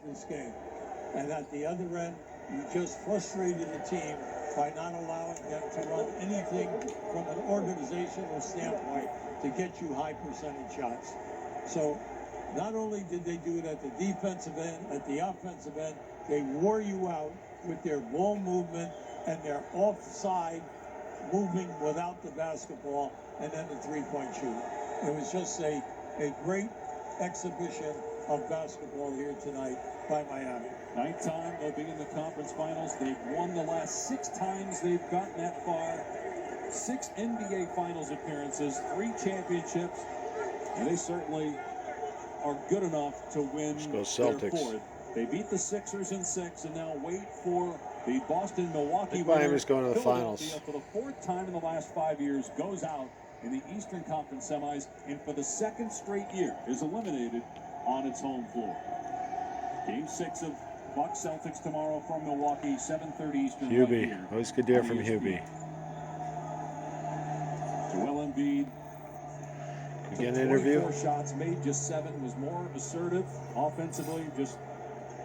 this game. And at the other end, you just frustrated the team by not allowing them to run anything from an organizational standpoint to get you high percentage shots. So not only did they do it at the defensive end, at the offensive end, they wore you out with their ball movement and their offside moving without the basketball, and then the three-point shooting. It was just a great exhibition of basketball here tonight by Miami. Ninth time they'll be in the conference finals. They've won the last 6 times they've gotten that far. 6 NBA finals appearances, 3 championships, and they certainly are good enough to win their 4th. They beat the Sixers in 6 and now wait for the Boston-Milwaukee winner. Miami's going to the finals. For the 4th time in the last 5 years, goes out in the Eastern Conference semis, and for the 2nd straight year is eliminated on its home floor. Game 6 of Bucks Celtics tomorrow from Milwaukee, 7:30 Eastern. Hubie, always good to hear from Hubie. Joel Embiid. Again, interview. 4 shots made, just 7. Was more assertive offensively. Just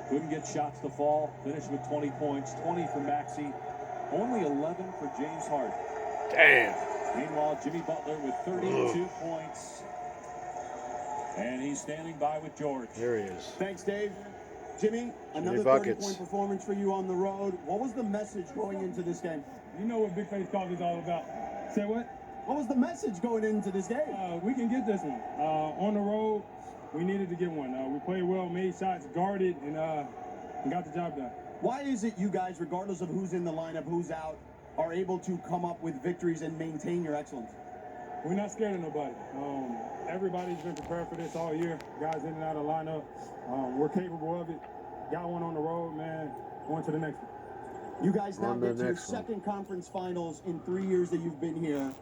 couldn't get shots to fall. Finished with 20 points, 20 for Maxey, only 11 for James Harden. Damn. Meanwhile, Jimmy Butler with 32 points, and he's standing by with George. There he is. Thanks, Dave. Jimmy, another 30-point performance for you on the road. What was the message going into this game? You know what Big Face Coffee is all about. Say what? What was the message going into this game? We can get this one. On the road, we needed to get one. We played well, made shots, guarded, and got the job done. Why is it you guys, regardless of who's in the lineup, who's out, are able to come up with victories and maintain your excellence? We're not scared of nobody. Everybody's been prepared for this all year. Guys in and out of the lineup. We're capable of it. Got one on the road, man. On to the next one. You guys now get to your 2nd conference finals in 3 years that you've been here.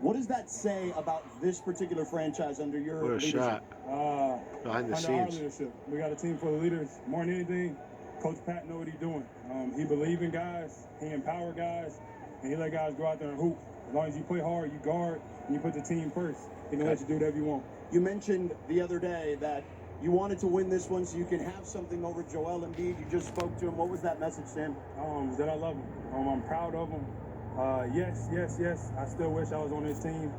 What does that say about this particular franchise under your leadership? What a shot. Behind the scenes. Our leadership. We got a team full of leaders. More than anything, Coach Pat know what he's doing. He believes in guys. He empower guys. And he let guys go out there and hoop. As long as you play hard, you guard, and you put the team first, he can let you do whatever you want. You mentioned the other day that you wanted to win this one so you can have something over Joel Embiid. You just spoke to him. What was that message to him? That I love him. I'm proud of him. Yes. I still wish I was on this team.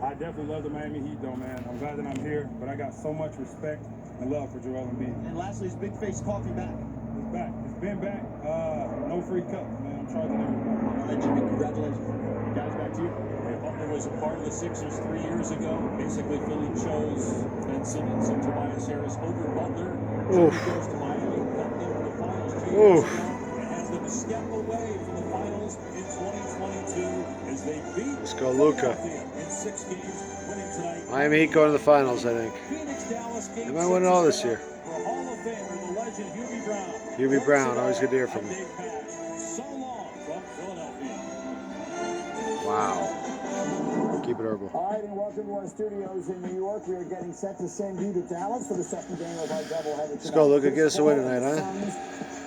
I definitely love the Miami Heat, though, man. I'm glad that I'm here, but I got so much respect and love for Joel Embiid. And lastly, is Big Face Coffee back? It's back. It's been back. No free cup, man. I'm charging everyone. All right, Jimmy, congratulations. Guys, back to you. Butler was a part of the Sixers 3 years ago. Basically, Philly chose Ben Simmons and Tobias Harris over Butler. Jimmy goes to Miami, got them to the finals 2 years ago, and has them a step away from the finals in 2022 as they beat Let's go, Luka. in 6 games, winning tonight. Miami Heat going to the finals, I think. Phoenix, Dallas, They might win it all this year. For Hall of Famer, the legend Hubie Brown. Hubie Brown, always good to hear from him. So long from Philadelphia. Wow. Keep it herbal. All right, and welcome to our studios in New York. We are getting set to send you to Dallas for the 2nd game of our doubleheader tonight. Let's go, Luka. Get us a win tonight, huh?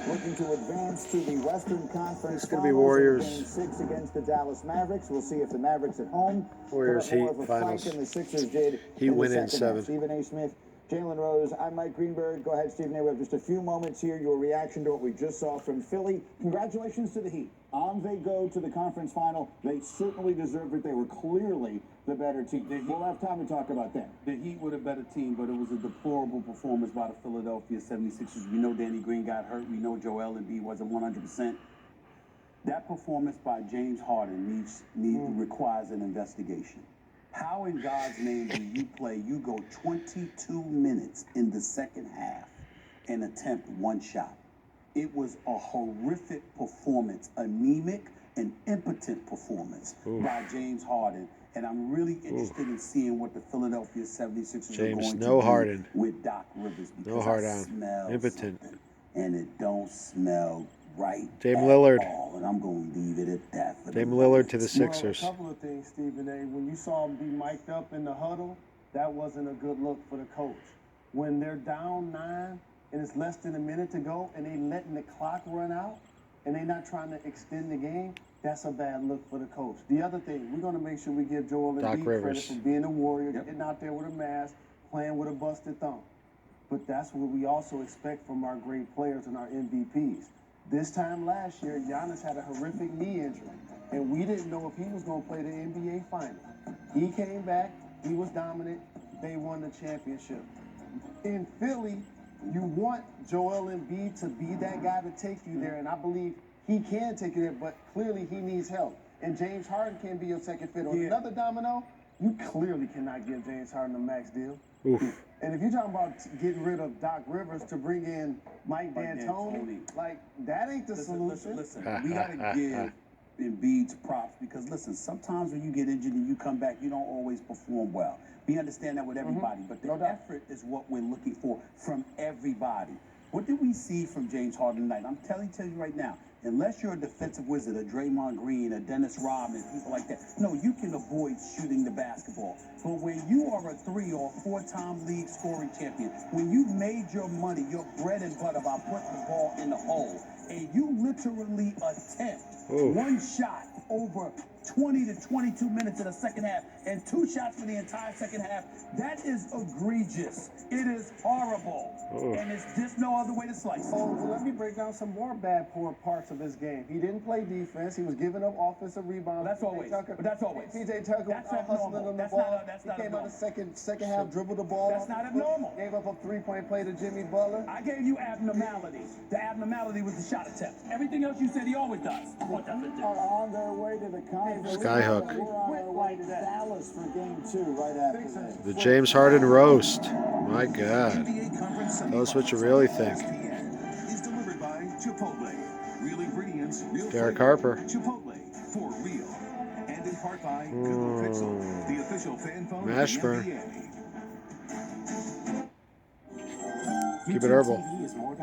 Looking to advance to the Western Conference. It's going to be Warriors. Game 6 against the Dallas Mavericks. We'll see if the Mavericks at home Warriors put up more Heat of a finals. fight than the Sixers did. Heat win in 7. Stephen A. Smith, Jalen Rose. I'm Mike Greenberg. Go ahead, Stephen A. We have just a few moments here. Your reaction to what we just saw from Philly. Congratulations to the Heat. On they go to the conference final. They certainly deserved it. They were clearly the better team. We'll have time to talk about that. The Heat were the better team, but it was a deplorable performance by the Philadelphia 76ers. We know Danny Green got hurt. We know Joel Embiid wasn't 100%. That performance by James Harden requires an investigation. How in God's name do you play? You go 22 minutes in the second half and attempt 1 shot. It was a horrific performance, anemic and impotent performance by James Harden. And I'm really interested in seeing what the Philadelphia 76ers are going to do with Doc Rivers. Because no hard I smell impotent. And it don't smell right Dame Lillard. all. And I'm going to leave it at that. Dame Lillard to the Sixers. Well, a couple of things, Stephen A. When you saw him be mic'd up in the huddle, that wasn't a good look for the coach. When they're down 9 and it's less than a minute to go and they letting the clock run out and they're not trying to extend the game, that's a bad look for the coach. The other thing, we're going to make sure we give Joel Embiid credit for being a warrior, getting out there with a mask, playing with a busted thumb. but that's what we also expect from our great players and our MVPs. This time last year, Giannis had a horrific knee injury, and we didn't know if he was going to play the NBA Finals. He came back, he was dominant, they won the championship. In Philly, you want Joel Embiid to be that guy to take you there, and I believe he can take you there, but clearly he needs help. And James Harden can be your second fiddle. Yeah. Another domino, you clearly cannot give James Harden a max deal. Oof. And if you're talking about getting rid of Doc Rivers to bring in Mike D'Antoni, like, that ain't the solution. Listen, we got to give Embiid's props because, listen, sometimes when you get injured and you come back, you don't always perform well. We understand that with everybody, but the effort is what we're looking for from everybody. What did we see from James Harden tonight? I'm telling you right now, unless you're a defensive wizard, a Draymond Green, a Dennis Rodman, people like that, no, you can avoid shooting the basketball. But when you are a 3 or 4-time league scoring champion, when you made your money, your bread and butter by putting the ball in the hole, and you literally attempt one shot over 20 to 22 minutes in the second half and 2 shots for the entire second half, that is egregious. It is horrible. And it's just no other way to slice it. Oh, well, let me break down some more poor parts of his game. He didn't play defense. He was giving up offensive rebounds. That's always. But that's always. PJ Tucker was out hustling on the ball. He came out the second half, dribbled the ball. That's not abnormal. Gave up a 3-point play to Jimmy Butler. I gave you abnormality. The abnormality was the shot attempt. Everything else you said he always does. What does it do? Are on their way to the conference. Skyhook. We're on our way to Dallas for game 2 right after this. The James Harden roast. My God. Tell us what you really think. Is delivered by Chipotle. Real ingredients, real Derek flavor. Harper. Chipotle, for real. And in part by Google Pixel, the official fan phone of the Mashburn. NBA. Keep it herbal. TV is more than